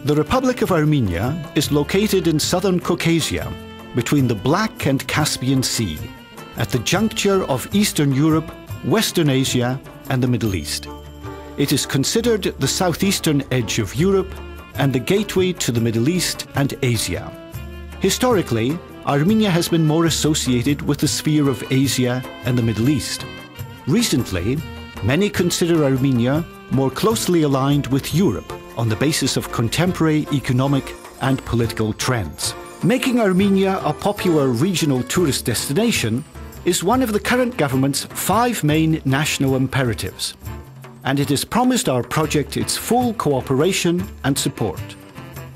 The Republic of Armenia is located in southern Caucasia, between the Black and Caspian Sea, at the juncture of Eastern Europe, Western Asia, and the Middle East. It is considered the southeastern edge of Europe and the gateway to the Middle East and Asia. Historically, Armenia has been more associated with the sphere of Asia and the Middle East. Recently, many consider Armenia more closely aligned with Europe on the basis of contemporary economic and political trends. Making Armenia a popular regional tourist destination is one of the current government's 5 main national imperatives, and it has promised our project its full cooperation and support.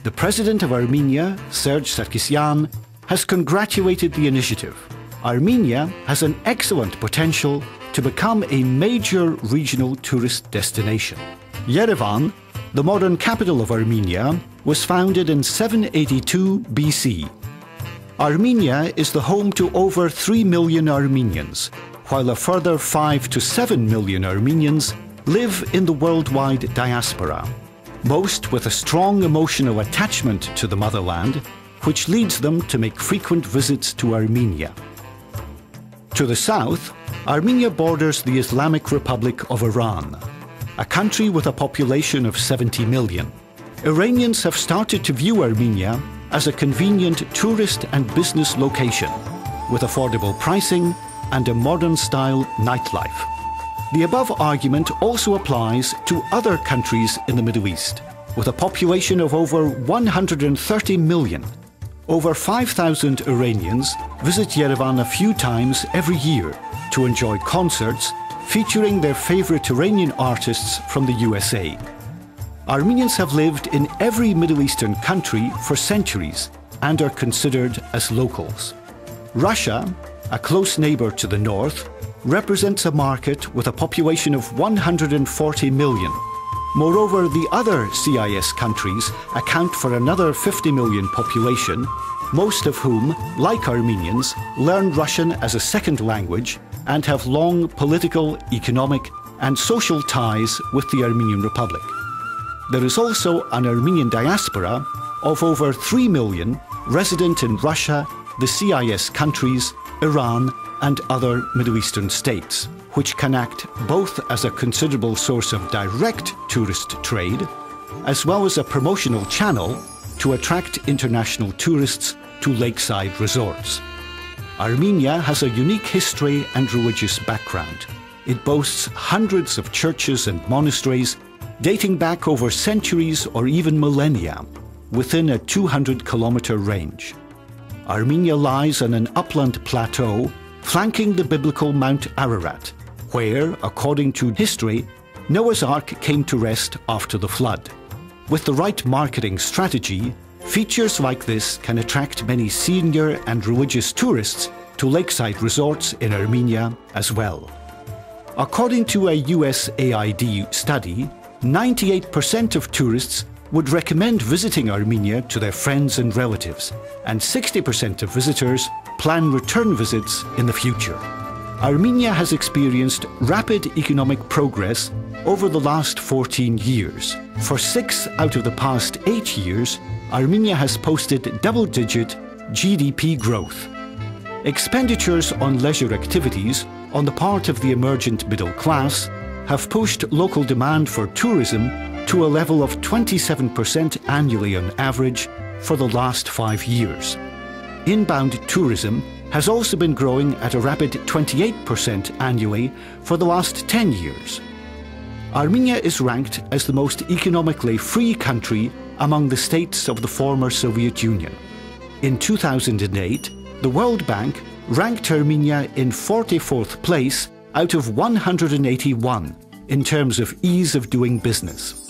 The President of Armenia, Serge Sarkisyan, has congratulated the initiative. Armenia has an excellent potential to become a major regional tourist destination. Yerevan, the modern capital of Armenia, was founded in 782 BC. Armenia is the home to over 3 million Armenians, while a further 5 to 7 million Armenians live in the worldwide diaspora, most with a strong emotional attachment to the motherland, which leads them to make frequent visits to Armenia. To the south, Armenia borders the Islamic Republic of Iran, a country with a population of 70 million. Iranians have started to view Armenia as a convenient tourist and business location, with affordable pricing and a modern-style nightlife. The above argument also applies to other countries in the Middle East, with a population of over 130 million. Over 5,000 Iranians visit Yerevan a few times every year to enjoy concerts featuring their favorite Iranian artists from the USA. Armenians have lived in every Middle Eastern country for centuries and are considered as locals. Russia, a close neighbor to the north, represents a market with a population of 140 million. Moreover, the other CIS countries account for another 50 million population, most of whom, like Armenians, learn Russian as a second language and have long political, economic, and social ties with the Armenian Republic. There is also an Armenian diaspora of over 3 million resident in Russia, the CIS countries, Iran, and other Middle Eastern states, which can act both as a considerable source of direct tourist trade, as well as a promotional channel to attract international tourists to Lakeside Resorts. Armenia has a unique history and religious background. It boasts hundreds of churches and monasteries dating back over centuries or even millennia, within a 200-kilometer range. Armenia lies on an upland plateau flanking the biblical Mount Ararat, where, according to history, Noah's Ark came to rest after the flood. With the right marketing strategy, features like this can attract many senior and religious tourists to Lakeside Resorts in Armenia as well. According to a USAID study, 98% of tourists would recommend visiting Armenia to their friends and relatives, and 60% of visitors plan return visits in the future. Armenia has experienced rapid economic progress over the last 14 years. For 6 out of the past 8 years, Armenia has posted double-digit GDP growth. Expenditures on leisure activities on the part of the emergent middle class have pushed local demand for tourism to a level of 27% annually on average for the last 5 years. Inbound tourism has also been growing at a rapid 28% annually for the last 10 years. Armenia is ranked as the most economically free country among the states of the former Soviet Union. In 2008, the World Bank ranked Armenia in 44th place out of 181 in terms of ease of doing business.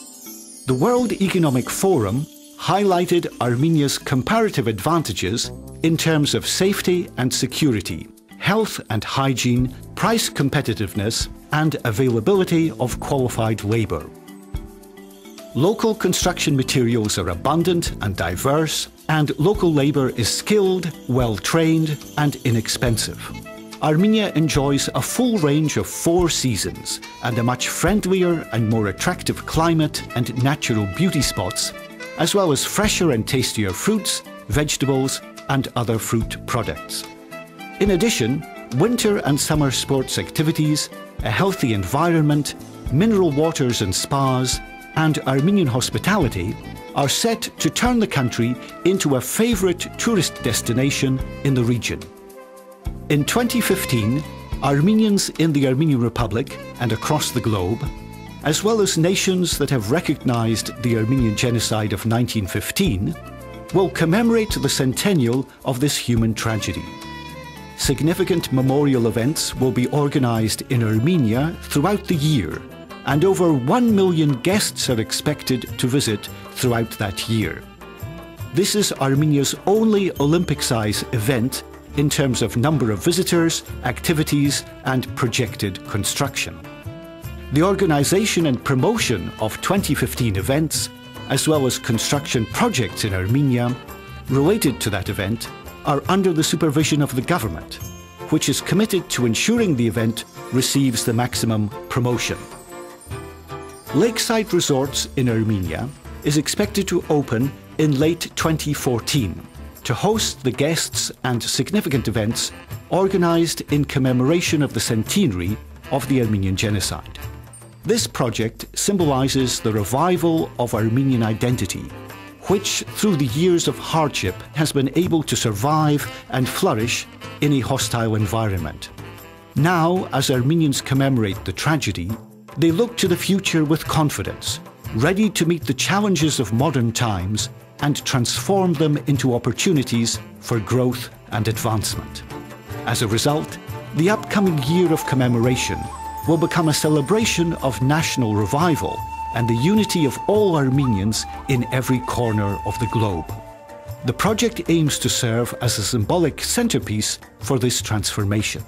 The World Economic Forum highlighted Armenia's comparative advantages in terms of safety and security, health and hygiene, price competitiveness, and availability of qualified labor. Local construction materials are abundant and diverse, and local labor is skilled, well-trained, and inexpensive. Armenia enjoys a full range of 4 seasons and a much friendlier and more attractive climate and natural beauty spots, as well as fresher and tastier fruits, vegetables, and other fruit products. In addition, winter and summer sports activities, a healthy environment, mineral waters and spas, and Armenian hospitality are set to turn the country into a favorite tourist destination in the region. In 2015, Armenians in the Armenian Republic and across the globe, as well as nations that have recognized the Armenian Genocide of 1915, will commemorate the centennial of this human tragedy. Significant memorial events will be organized in Armenia throughout the year, and over 1 million guests are expected to visit throughout that year. This is Armenia's only Olympic-size event in terms of number of visitors, activities, and projected construction. The organization and promotion of 2015 events, as well as construction projects in Armenia related to that event, are under the supervision of the government, which is committed to ensuring the event receives the maximum promotion. Lakeside Resorts in Armenia is expected to open in late 2014 to host the guests and significant events organized in commemoration of the centenary of the Armenian Genocide. This project symbolizes the revival of Armenian identity, which through the years of hardship has been able to survive and flourish in a hostile environment. Now, as Armenians commemorate the tragedy, they look to the future with confidence, ready to meet the challenges of modern times and transform them into opportunities for growth and advancement. As a result, the upcoming year of commemoration will become a celebration of national revival and the unity of all Armenians in every corner of the globe. The project aims to serve as a symbolic centerpiece for this transformation.